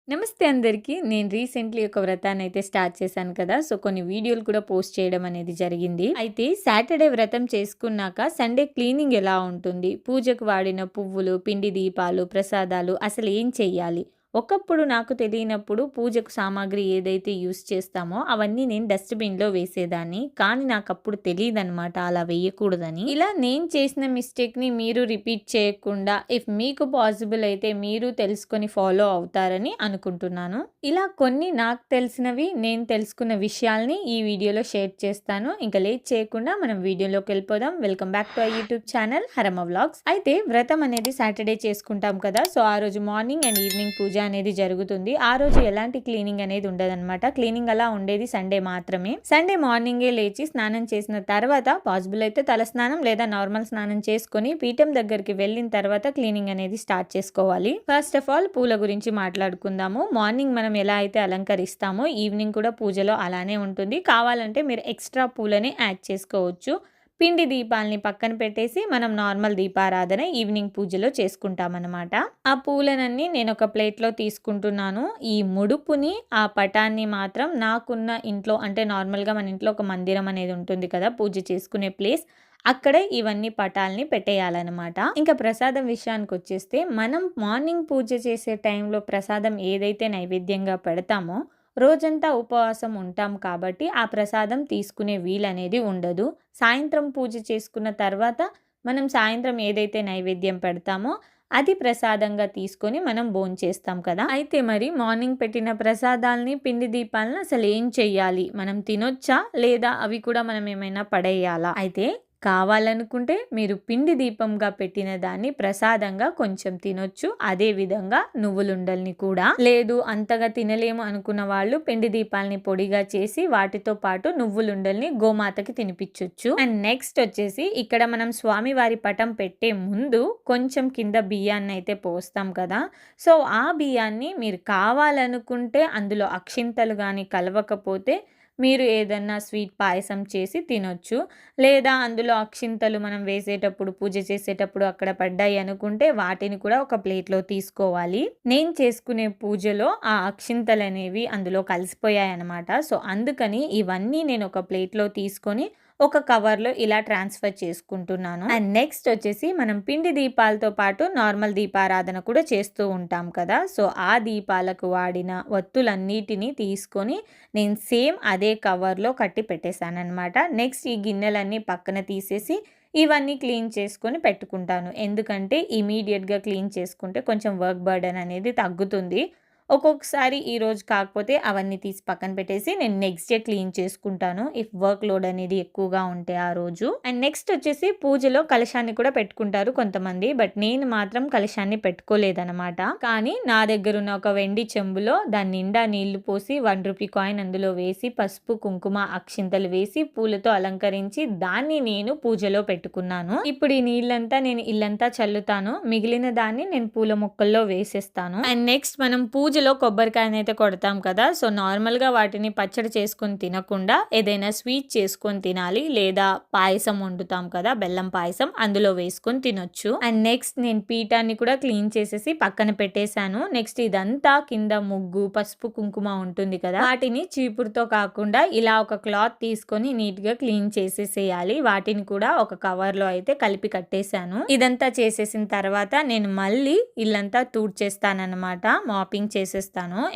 నమస్తే అందరికీ. నేను రీసెంట్‌లీ ఒక వ్రతాన్నయితే స్టార్ట్ చేశాను కదా! సో, కొన్ని వీడియోలు కూడా పోస్ట్ చేయడం అనేది జరిగింది. అయితే సాటర్‌డే వ్రతం చేసుకున్నాక సండే క్లీనింగ్ ఎలా ఉంటుంది? పూజకు వాడిన పువ్వులు, పిండి దీపాలు, ప్రసాదాలు అసలు ఏం చెయ్యాలి? ఒకప్పుడు నాకు తెలియనప్పుడు పూజకు సామాగ్రి ఏదైతే యూజ్ చేస్తామో అవన్నీ నేను డస్ట్‌బిన్‌లో వేసేదాన్ని. కానీ నాకప్పుడు తెలీదనమాట అలా వేయకూడదని. ఇలా నేను చేసిన మిస్టేక్‌ని మీరు రిపీట్ చేయకుండా మీకు పాసిబుల్ అయితే మీరు తెలుసుకొని ఫాలో అవుతారని అనుకుంటున్నాను. ఇలా కొన్ని నాకు తెలిసినవి, నేను తెలుసుకున్న విషయాల్ని ఈ వీడియోలో షేర్ చేస్తాను. ఇంకా లేట్ చేయకుండా మనం వీడియోలోకి వెళ్ళిపోదాం. Welcome back to our YouTube channel Harama vlogs. అయితే వ్రతం అనేది సాటర్‌డే చేసుకుంటాం కదా! సో, ఆ రోజు మార్నింగ్ అండ్ ఈవినింగ్ పూజ అనేది జరుగుతుంది. ఆ రోజు ఎలాంటి క్లీనింగ్ అనేది ఉండదనమాట. క్లీనింగ్ అలా ఉండేది సండే మాత్రమే. సండే మార్నింగే లేచి స్నానం చేసిన తర్వాత పాసిబుల్ అయితే తల స్నానం లేదా నార్మల్ స్నానం చేసుకొని పీఠం దగ్గరికి వెళ్ళిన తర్వాత క్లీనింగ్ అనేది స్టార్ట్ చేసుకోవాలి. ఫస్ట్ ఆఫ్ ఆల్ పూల గురించి మాట్లాడుకుందాము. మార్నింగ్ మనం ఎలా అయితే అలంకరిస్తామో ఈవినింగ్ కూడా పూజలో అలానే ఉంటుంది. కావాలంటే మీరు ఎక్స్ట్రా పూలని యాడ్ చేసుకోవచ్చు. పిండి దీపాలని పక్కన పెట్టేసి మనం నార్మల్ దీపారాధన ఈవినింగ్ పూజలో చేసుకుంటామన్నమాట. ఆ పూలనన్నీ నేను ఒక ప్లేట్లో తీసుకుంటున్నాను. ఈ ముడుపుని, ఆ పటాన్ని మాత్రం నాకున్న ఇంట్లో అంటే నార్మల్‌గా మన ఇంట్లో ఒక మందిరం అనేది ఉంటుంది కదా! పూజ చేసుకునే ప్లేస్. అక్కడే ఇవన్నీ పటాల్ని పెట్టేయాలన్నమాట. ఇంకా ప్రసాదం విషయానికొచ్చేస్తే మనం మార్నింగ్ పూజ చేసే టైంలో ప్రసాదం ఏదైతే నైవేద్యంగా పెడతామో రోజంతా ఉపవాసం ఉంటాం కాబట్టి ఆ ప్రసాదం తీసుకునే వీలనేది ఉండదు. సాయంత్రం పూజ చేసుకున్న తర్వాత మనం సాయంత్రం ఏదైతే నైవేద్యం పెడతామో అది ప్రసాదంగా తీసుకొని మనం భోంచేస్తాం కదా! అయితే మరి మార్నింగ్ పెట్టిన ప్రసాదాల్ని, పిండి దీపాలను అసలు ఏం చెయ్యాలి? మనం తినొచ్చా? లేదా అవి కూడా మనం ఏమైనా పడేయాలా? అయితే కావాలనుకుంటే మీరు పిండి దీపంగా పెట్టిన దాన్ని ప్రసాదంగా కొంచెం తినొచ్చు. అదే విధంగా నువ్వులుండల్ని కూడా. లేదు అంతగా తినలేము అనుకున్న వాళ్ళు పిండి దీపాలని పొడిగా చేసి వాటితో పాటు నువ్వులుండల్ని గోమాతకి తినిపించొచ్చు. అండ్ నెక్స్ట్ వచ్చేసి ఇక్కడ మనం స్వామివారి పటం పెట్టే ముందు కొంచెం కింద బియ్యాన్ని అయితే పోస్తాం కదా! సో, ఆ బియ్యాన్ని మీరు కావాలనుకుంటే అందులో అక్షింతలు గాని కలవకపోతే మీరు ఏదన్నా స్వీట్ పాయసం చేసి తినొచ్చు. లేదా అందులో అక్షింతలు మనం వేసేటప్పుడు, పూజ చేసేటప్పుడు అక్కడ పడ్డాయి అనుకుంటే వాటిని కూడా ఒక ప్లేట్‌లో తీసుకోవాలి. నేను చేసుకునే పూజలో ఆ అక్షింతలనేవి అందులో కలిసిపోయాయన్నమాట. సో, అందుకని ఇవన్నీ నేను ఒక ప్లేట్‌లో తీసుకొని ఒక కవర్‌లో ఇలా ట్రాన్స్‌ఫర్ చేసుకుంటున్నాను. అండ్ నెక్స్ట్ వచ్చేసి మనం పిండి దీపాలతో పాటు నార్మల్ దీపారాధన కూడా చేస్తూ ఉంటాం కదా! సో, ఆ దీపాలకు వాడిన వత్తులన్నిటిని తీసుకొని నేను సేమ్ అదే కవర్‌లో కట్టి పెట్టేసాననమాట. నెక్స్ట్ ఈ గిన్నెలన్నీ పక్కన తీసేసి ఇవన్నీ క్లీన్ చేసుకొని పెట్టుకుంటాను. ఎందుకంటే ఇమ్మీడియేట్‌గా క్లీన్ చేసుకుంటే కొంచెం వర్క్ బర్డెన్ అనేది తగ్గుతుంది. ఒక్కొక్కసారి ఈరోజు కాకపోతే అవన్నీ తీసి పక్కన పెట్టేసి నేను నెక్స్ట్ డే క్లీన్ చేసుకుంటాను. వర్క్ లోడ్ అనేది ఎక్కువగా ఉంటే ఆ రోజు. అండ్ నెక్స్ట్ వచ్చేసి పూజలో కలశాన్ని కూడా పెట్టుకుంటారు కొంతమంది. బట్ నేను మాత్రం కలశాన్ని పెట్టుకోలేదనమాట. కానీ నా దగ్గరున్న ఒక వెండి చెంబులో దాని నిండా నీళ్లు పోసి ₹1 కాయిన్ అందులో వేసి పసుపు, కుంకుమ, అక్షింతలు వేసి పూలతో అలంకరించి దాన్ని నేను పూజలో పెట్టుకున్నాను. ఇప్పుడు ఈ నీళ్ళంతా నేను ఇల్లంతా చల్లుతాను. మిగిలిన దాన్ని నేను పూల మొక్కల్లో వేసేస్తాను. అండ్ నెక్స్ట్ మనం పూజలో కొబ్బరికాయనైతే కొడతాం కదా! సో, నార్మల్‌గా వాటిని పచ్చడి చేసుకొని తినకుండా ఏదైనా స్వీట్ చేసుకొని తినాలి. లేదా పాయసం వండుతాం కదా! బెల్లం పాయసం అందులో వేసుకొని తినొచ్చు. అండ్ నెక్స్ట్ నేను పీఠాన్ని కూడా క్లీన్ చేసేసి పక్కన పెట్టేశాను. నెక్స్ట్ ఇదంతా కింద ముగ్గు, పసుపు, కుంకుమ ఉంటుంది కదా! వాటిని చీపురుతో కాకుండా ఇలా ఒక క్లాత్ తీసుకొని నీట్‌గా క్లీన్ చేసేసేయాలి. వాటిని కూడా ఒక కవర్‌లో అయితే కలిపి కట్టేశాను. ఇదంతా చేసేసిన తర్వాత నేను మళ్ళీ ఇల్లంతా తూడ్చేస్తానన్నమాట. మాపింగ్ చేసేస్తాను.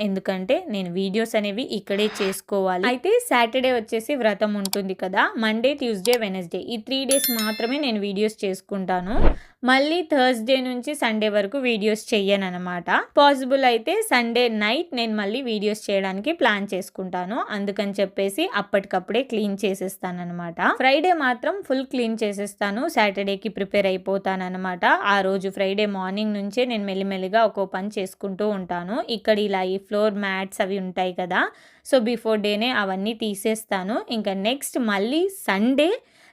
ఎందుకంటే నేను వీడియోస్ అనేవి ఇక్కడే చేసుకోవాలి. అయితే సాటర్‌డే వచ్చేసి వ్రతం ఉంటుంది కదా! మండే, ట్యూస్‌డే, వెడ్నెస్‌డే ఈ 3 డేస్ మాత్రమే నేను వీడియోస్ చేసుకుంటాను. మళ్ళీ థర్స్‌డే నుంచి సండే వరకు వీడియోస్ చెయ్యననమాట. పాసిబుల్ అయితే సండే నైట్ నేను మళ్ళీ వీడియోస్ చేయడానికి ప్లాన్ చేసుకుంటాను. అందుకని చెప్పేసి అప్పటికప్పుడే క్లీన్ చేసేస్తాననమాట. ఫ్రైడే మాత్రం ఫుల్ క్లీన్ చేసేస్తాను. సాటర్‌డేకి ప్రిపేర్ అయిపోతాననమాట. ఆ రోజు ఫ్రైడే మార్నింగ్ నుంచే నేను మెల్లిమెల్లిగా ఒక్కో పని చేసుకుంటూ ఉంటాను. ఇక్కడ ఇలా ఈ ఫ్లోర్ మ్యాట్స్ అవి ఉంటాయి కదా! సో, బిఫోర్ డేనే అవన్నీ తీసేస్తాను. ఇంకా నెక్స్ట్ మళ్ళీ సండే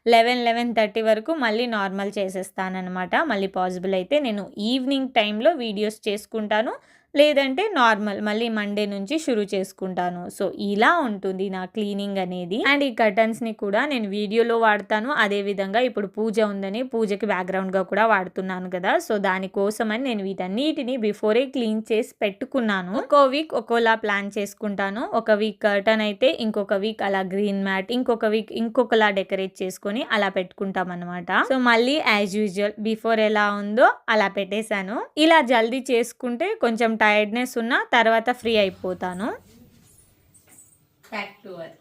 11:30 వరకు మళ్ళీ నార్మల్ చేసేస్తాననమాట. మళ్ళీ పాసిబుల్ అయితే నేను ఈవినింగ్ టైంలో వీడియోస్ చేసుకుంటాను. లేదంటే నార్మల్ మళ్ళీ మండే నుంచి షురూ చేసుకుంటాను. సో ఇలా ఉంటుంది నా క్లీనింగ్ అనేది. అండ్ ఈ కర్టన్స్‌ని కూడా నేను వీడియోలో వాడతాను. అదే విధంగా ఇప్పుడు పూజ ఉందని పూజకి బ్యాక్‌గ్రౌండ్‌గా కూడా వాడుతున్నాను కదా! సో దానికోసమని నేను వీటన్నిటిని బిఫోరే క్లీన్ చేసి పెట్టుకున్నాను. ఒక్కో వీక్ ఒక్కోలా ప్లాన్ చేసుకుంటాను. ఒక వీక్ కర్టన్ అయితే ఇంకొక వీక్ అలా గ్రీన్ మ్యాట్, ఇంకొక వీక్ ఇంకొకలా డెకరేట్ చేసుకొని అలా పెట్టుకుంటామన్నమాట. సో మళ్ళీ యాజ్ యూజువల్ బిఫోర్ ఎలా ఉందో అలా పెట్టేశాను. ఇలా జల్దీ చేసుకుంటే కొంచెం టైర్డ్‌నెస్ ఉన్నా తర్వాత ఫ్రీ అయిపోతాను. Back to work.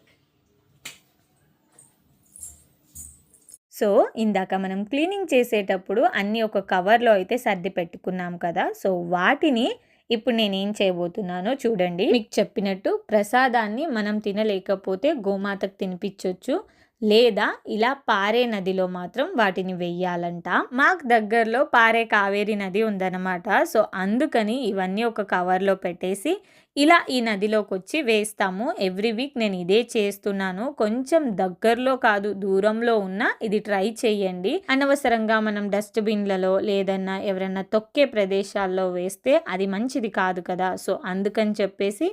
సో ఇందాక మనం క్లీనింగ్ చేసేటప్పుడు అన్నీ ఒక కవర్‌లో అయితే సర్ది పెట్టుకున్నాం కదా! సో వాటిని ఇప్పుడు నేనేం చేయబోతున్నానో చూడండి. మీకు చెప్పినట్టు ప్రసాదాన్ని మనం తినలేకపోతే గోమాతకు తినిపించొచ్చు. లేదా ఇలా పారే నదిలో మాత్రం వాటిని వెయ్యాలంట. మాకు దగ్గరలో పారే కావేరి నది ఉందన్నమాట. సో అందుకని ఇవన్నీ ఒక కవర్లో పెట్టేసి ఇలా ఈ నదిలోకి వచ్చి వేస్తాము. ఎవ్రీ వీక్ నేను ఇదే చేస్తున్నాను. కొంచెం దగ్గరలో కాదు దూరంలో ఉన్న ఇది ట్రై చేయండి. అనవసరంగా మనం డస్ట్‌బిన్‌లలో లేదన్నా ఎవరైనా తొక్కే ప్రదేశాల్లో వేస్తే అది మంచిది కాదు కదా! సో అందుకని చెప్పేసి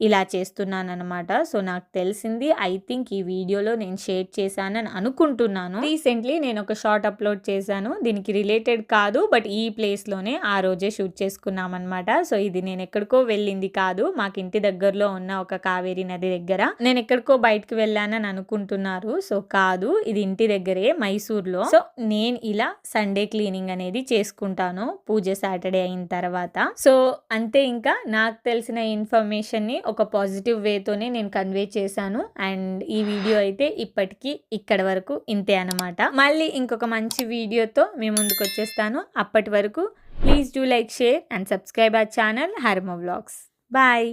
ఇలా చేస్తున్నానన్నమాట. సో నాకు తెలిసింది ఐ థింక్ ఈ వీడియోలో నేను షేర్ చేశానని అనుకుంటున్నాను. రీసెంట్లీ నేను ఒక షార్ట్ అప్లోడ్ చేశాను. దీనికి రిలేటెడ్ కాదు బట్ ఈ ప్లేస్‌లోనే ఆ రోజే షూట్ చేసుకున్నామన్నమాట. సో ఇది నేను ఎక్కడికో వెళ్ళింది కాదు. మాకు ఇంటి దగ్గరలో ఉన్న ఒక కావేరి నది దగ్గర. నేను ఎక్కడికో బయటకు వెళ్ళానని అనుకుంటున్నారు. సో కాదు, ఇది ఇంటి దగ్గరే మైసూర్‌లో. సో నేను ఇలా సండే క్లీనింగ్ అనేది చేసుకుంటాను పూజ సాటర్డే అయిన తర్వాత. సో అంతే, ఇంకా నాకు తెలిసిన ఇన్ఫర్మేషన్‌ని ఒక పాజిటివ్ వేతోనే నేను కన్వే చేశాను. అండ్ ఈ వీడియో అయితే ఇప్పటికీ ఇక్కడ వరకు ఇంతే అనమాట. మళ్ళీ ఇంకొక మంచి వీడియోతో మీ ముందుకు వచ్చేస్తాను. అప్పటి వరకు please do like, share and subscribe our channel Harma vlogs. Bye.